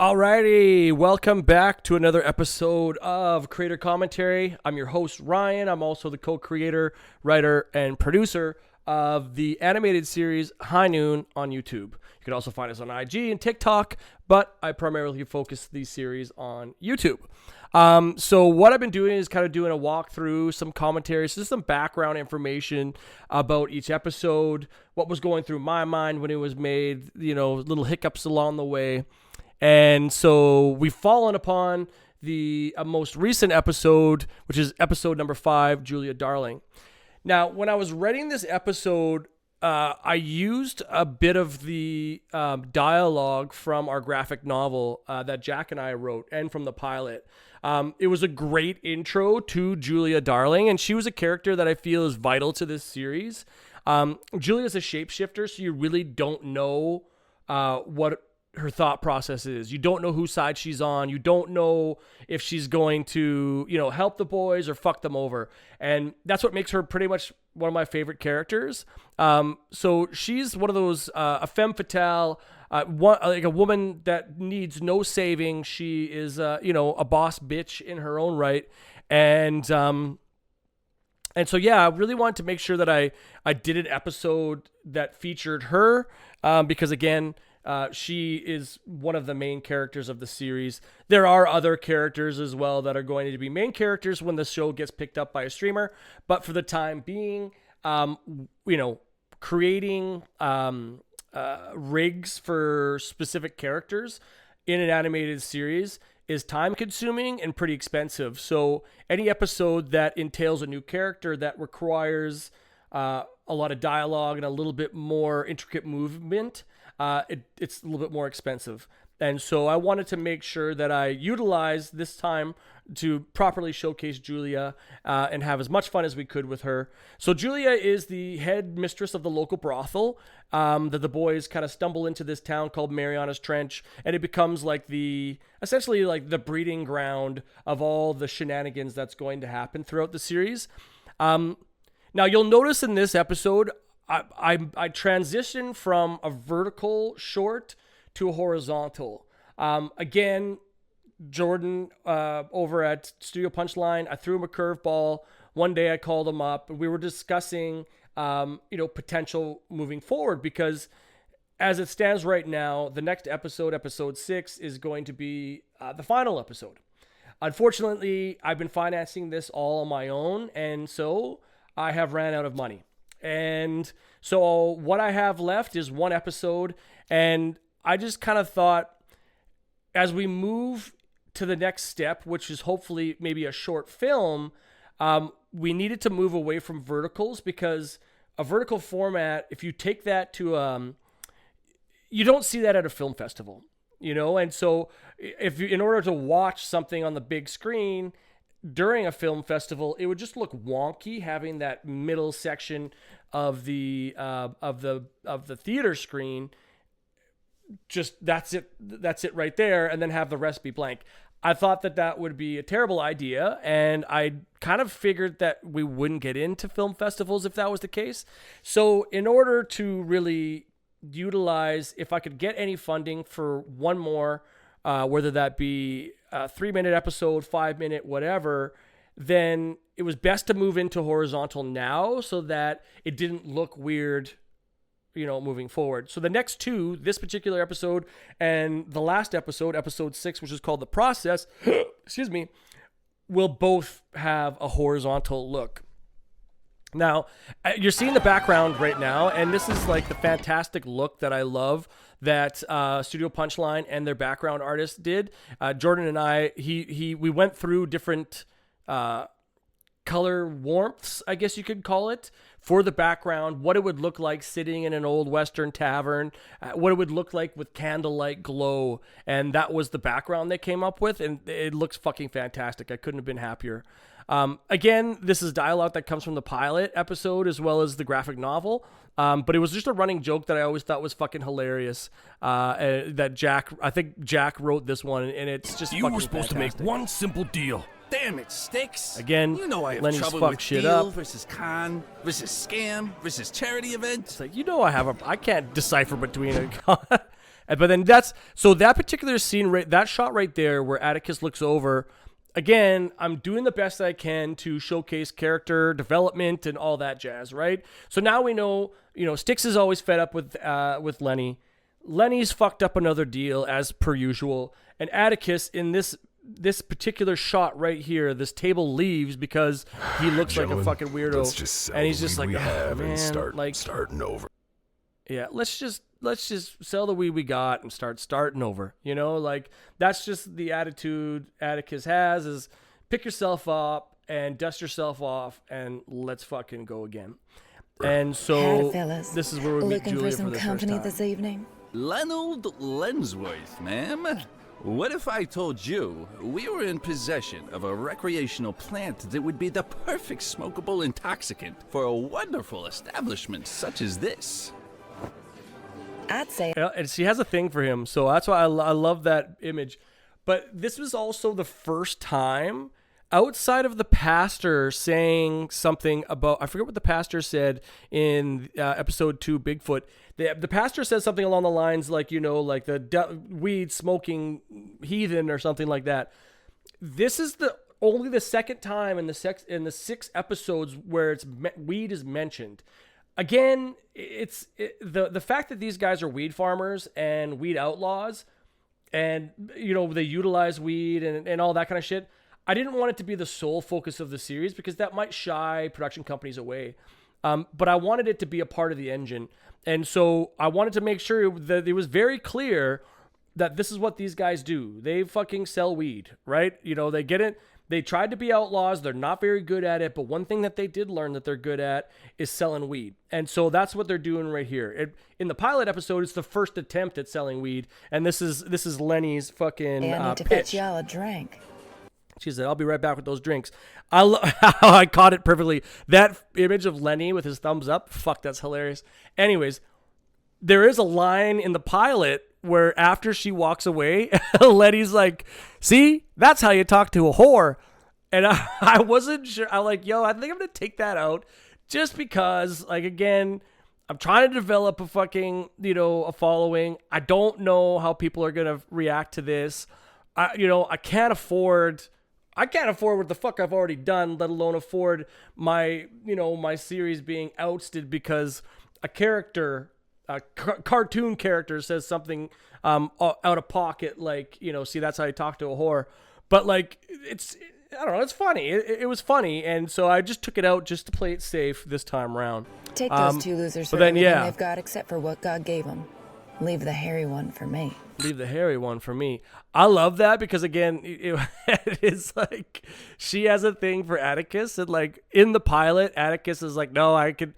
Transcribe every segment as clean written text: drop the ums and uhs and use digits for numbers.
Alrighty, welcome back to another episode of Creator Commentary. I'm your host, Ryan. I'm also the co-creator, writer, and producer of the animated series High Noon on YouTube. You can also find us on IG and TikTok, but I primarily focus these series on YouTube. So what I've been doing is kind of doing a walkthrough, some commentary, so some background information about each episode, what was going through my mind when it was made, little hiccups along the way. And so we've fallen upon the most recent episode, which is episode number 5, Julia Darling. Now, when I was writing this episode, I used a bit of the dialogue from our graphic novel that Jack and I wrote, and from the pilot. It was a great intro to Julia Darling, and she was a character that I feel is vital to this series. Julia's a shapeshifter, so you really don't know what her thought process is. You don't know whose side she's on. You don't know if she's going to, help the boys or fuck them over. And that's what makes her pretty much one of my favorite characters. So she's one of those, a femme fatale, like a woman that needs no saving. She is, a boss bitch in her own right. And so, yeah, I really wanted to make sure that I did an episode that featured her, because again, she is one of the main characters of the series. There are other characters as well that are going to be main characters when the show gets picked up by a streamer. But for the time being, creating rigs for specific characters in an animated series is time consuming and pretty expensive. So any episode that entails a new character that requires a lot of dialogue and a little bit more intricate movement, it's a little bit more expensive. And so I wanted to make sure that I utilize this time to properly showcase Julia and have as much fun as we could with her. So Julia is the headmistress of the local brothel that the boys kind of stumble into this town called Mariana's Trench, and it becomes essentially like the breeding ground of all the shenanigans that's going to happen throughout the series. Now you'll notice in this episode, I transitioned from a vertical short to a horizontal. Again, Jordan over at Studio Punchline, I threw him a curveball. One day I called him up, and we were discussing, potential moving forward, because as it stands right now, the next episode, episode 6, is going to be the final episode. Unfortunately, I've been financing this all on my own, and so I have ran out of money. And so what I have left is one episode, and I just kind of thought, as we move to the next step, which is hopefully maybe a short film, we needed to move away from verticals, because a vertical format, if you take that to, you don't see that at a film festival, and so in order to watch something on the big screen during a film festival, it would just look wonky having that middle section of the theater screen. Just that's it right there, and then have the rest be blank. I thought that would be a terrible idea, and I kind of figured that we wouldn't get into film festivals if that was the case. So in order to really utilize, if I could get any funding for one more, whether that be a 3-minute episode, 5-minute, whatever, then it was best to move into horizontal now so that it didn't look weird, moving forward. So the next two, this particular episode and the last episode, episode 6, which is called The Process, excuse me, will both have a horizontal look. Now, you're seeing the background right now, and this is like the fantastic look that I love that Studio Punchline and their background artist did. Jordan and I, we went through different color warmths, I guess you could call it, for the background, what it would look like sitting in an old Western tavern, what it would look like with candlelight glow, and that was the background they came up with, and it looks fucking fantastic. I couldn't have been happier. Again, this is dialogue that comes from the pilot episode as well as the graphic novel, but it was just a running joke that I always thought was fucking hilarious, that I think Jack wrote this one, and it's just You fucking were supposed fantastic. to make one simple deal. Damn it, Styx. Again, you know I have Lenny's trouble fucked with shit deal up. versus con versus scam versus charity event. It's like, I can't decipher between But then so that particular scene, that shot right there where Atticus looks over, again, I'm doing the best I can to showcase character development and all that jazz, right? So now we know, Styx is always fed up with Lenny. Lenny's fucked up another deal as per usual, and Atticus in this particular shot right here, this table leaves because he looks like a fucking weirdo, let's just sell and he's the just weed like, we have man, and start like starting over. Yeah, let's just sell the weed we got and start starting over. Like that's just the attitude Atticus has: is pick yourself up and dust yourself off and let's fucking go again. And so this is where we meet Julia for the first time. This evening. Leonard Lensworth, ma'am. What if I told you we were in possession of a recreational plant that would be the perfect smokable intoxicant for a wonderful establishment such as this? I'd say. Yeah, and she has a thing for him, so that's why I love that image. But this was also the first time, outside of the pastor saying something about, I forget what the pastor said in episode 2, Bigfoot. The pastor says something along the lines like, like the weed smoking heathen or something like that. This is only the second time in the 6 episodes where weed is mentioned. Again, it's the fact that these guys are weed farmers and weed outlaws, and they utilize weed and all that kind of shit. I didn't want it to be the sole focus of the series because that might shy production companies away. But I wanted it to be a part of the engine. And so I wanted to make sure that it was very clear that this is what these guys do. They fucking sell weed, right? They get it. They tried to be outlaws. They're not very good at it. But one thing that they did learn that they're good at is selling weed. And so that's what they're doing right here. In the pilot episode, it's the first attempt at selling weed. And this is Lenny's fucking I need to pitch. fetch y'all a drink. She said, I'll be right back with those drinks. I caught it perfectly. That image of Lenny with his thumbs up, fuck, that's hilarious. Anyways, there is a line in the pilot where after she walks away, Lenny's like, see, that's how you talk to a whore. And I wasn't sure. I'm like, I think I'm going to take that out just because, like, again, I'm trying to develop a fucking, a following. I don't know how people are going to react to this. I can't afford what the fuck I've already done, let alone afford my series being ousted because a character, cartoon character says something out of pocket, like, see, that's how you talk to a whore. But like, I don't know, it's funny. It was funny, and so I just took it out just to play it safe this time around. Take those two losers for everything they've got except for what God gave them. Leave the hairy one for me. Leave the hairy one for me. I love that because, again, it is like she has a thing for Atticus. And, like, in the pilot, Atticus is like, no, I could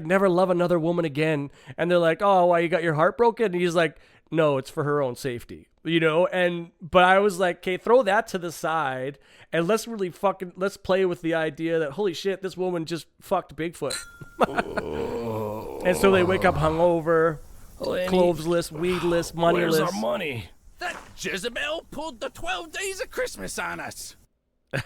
never love another woman again. And they're like, oh, why, you got your heart broken? And he's like, no, it's for her own safety. But I was like, okay, throw that to the side and let's play with the idea that, holy shit, this woman just fucked Bigfoot. And so they wake up hungover. Clovesless, weedless, moneyless. Where's our money? That Jezebel pulled the 12 days of Christmas on us.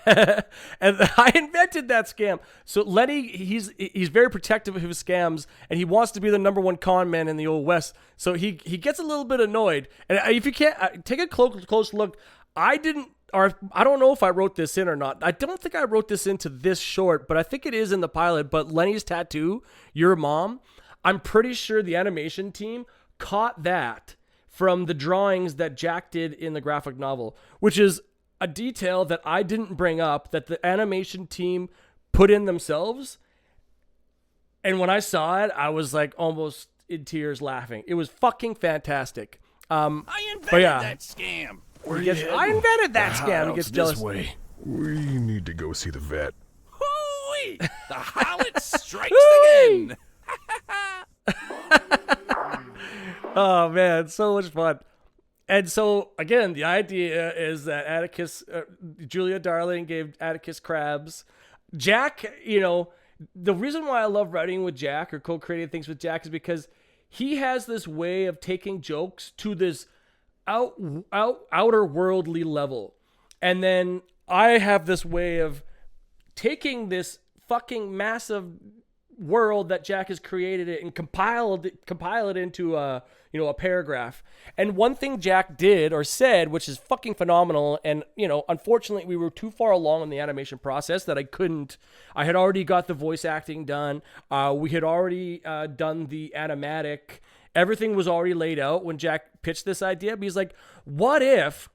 And I invented that scam. So Lenny, he's very protective of his scams, and he wants to be the number one con man in the Old West. So he gets a little bit annoyed. And if you can't take a close look, I don't know if I wrote this in or not. I don't think I wrote this into this short, but I think it is in the pilot. But Lenny's tattoo, your mom, I'm pretty sure the animation team caught that from the drawings that Jack did in the graphic novel, which is a detail that I didn't bring up that the animation team put in themselves. And when I saw it, I was like almost in tears laughing. It was fucking fantastic. I invented that scam. I invented that scam. He gets jealous. This way. We need to go see the vet. Hooey! The harlot strikes again. Oh man, so much fun. And so again, the idea is that Atticus, Julia Darling gave Atticus crabs. Jack, the reason why I love writing with Jack or co-creating things with Jack is because he has this way of taking jokes to this outer worldly level. And then I have this way of taking this fucking massive world that Jack has created it and compile it into a paragraph. And one thing Jack did or said, which is fucking phenomenal, and unfortunately we were too far along in the animation process that I had already got the voice acting done. We had already done the animatic. Everything was already laid out when Jack pitched this idea. But he's like, what if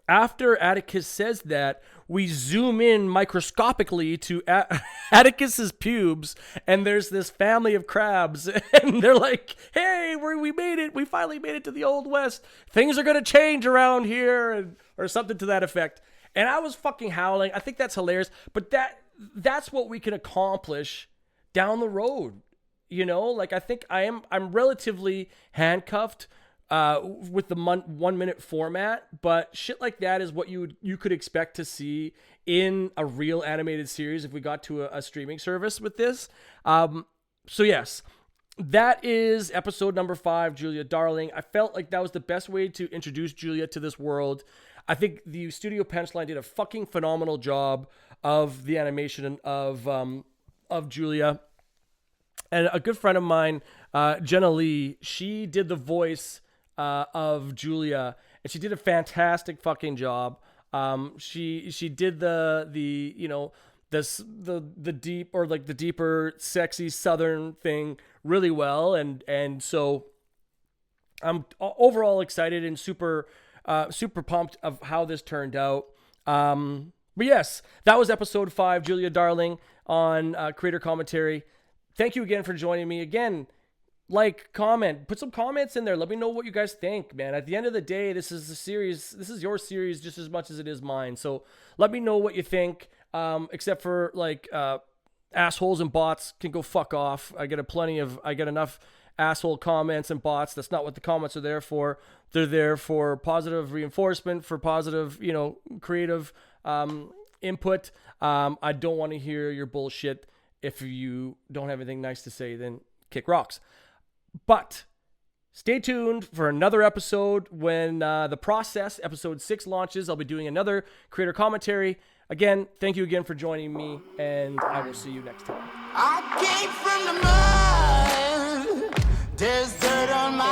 after Atticus says that, we zoom in microscopically to Atticus's pubes, and there's this family of crabs, and they're like, hey, we made it. We finally made it to the Old West. Things are going to change around here, or something to that effect. And I was fucking howling. I think that's hilarious. But that's what we can accomplish down the road. I think I'm relatively handcuffed with the 1 minute format, but shit like that is what you could expect to see in a real animated series if we got to a streaming service with this. So yes, that is episode number 5, Julia Darling. I felt like that was the best way to introduce Julia to this world. I think the Studio Punchline did a fucking phenomenal job of the animation of Julia. And a good friend of mine, Jennilee, she did the voice of Julia, and she did a fantastic fucking job. She did the deep, or like the deeper, sexy Southern thing really well, and so I'm overall excited and super pumped of how this turned out. But yes, that was episode 5, Julia Darling on Creator Commentary. Thank you again for joining me. Again, comment, put some comments in there. Let me know what you guys think, man. At the end of the day, this is a series. This is your series just as much as it is mine. So let me know what you think. Except for assholes and bots can go fuck off. I get enough asshole comments and bots. That's not what the comments are there for. They're there for positive reinforcement, for positive, creative input. I don't want to hear your bullshit. If you don't have anything nice to say, then kick rocks. But stay tuned for another episode when The Process, episode 6 launches. I'll be doing another creator commentary. Again, thank you again for joining me, and I will see you next time. I came from the mud. There's dirt on my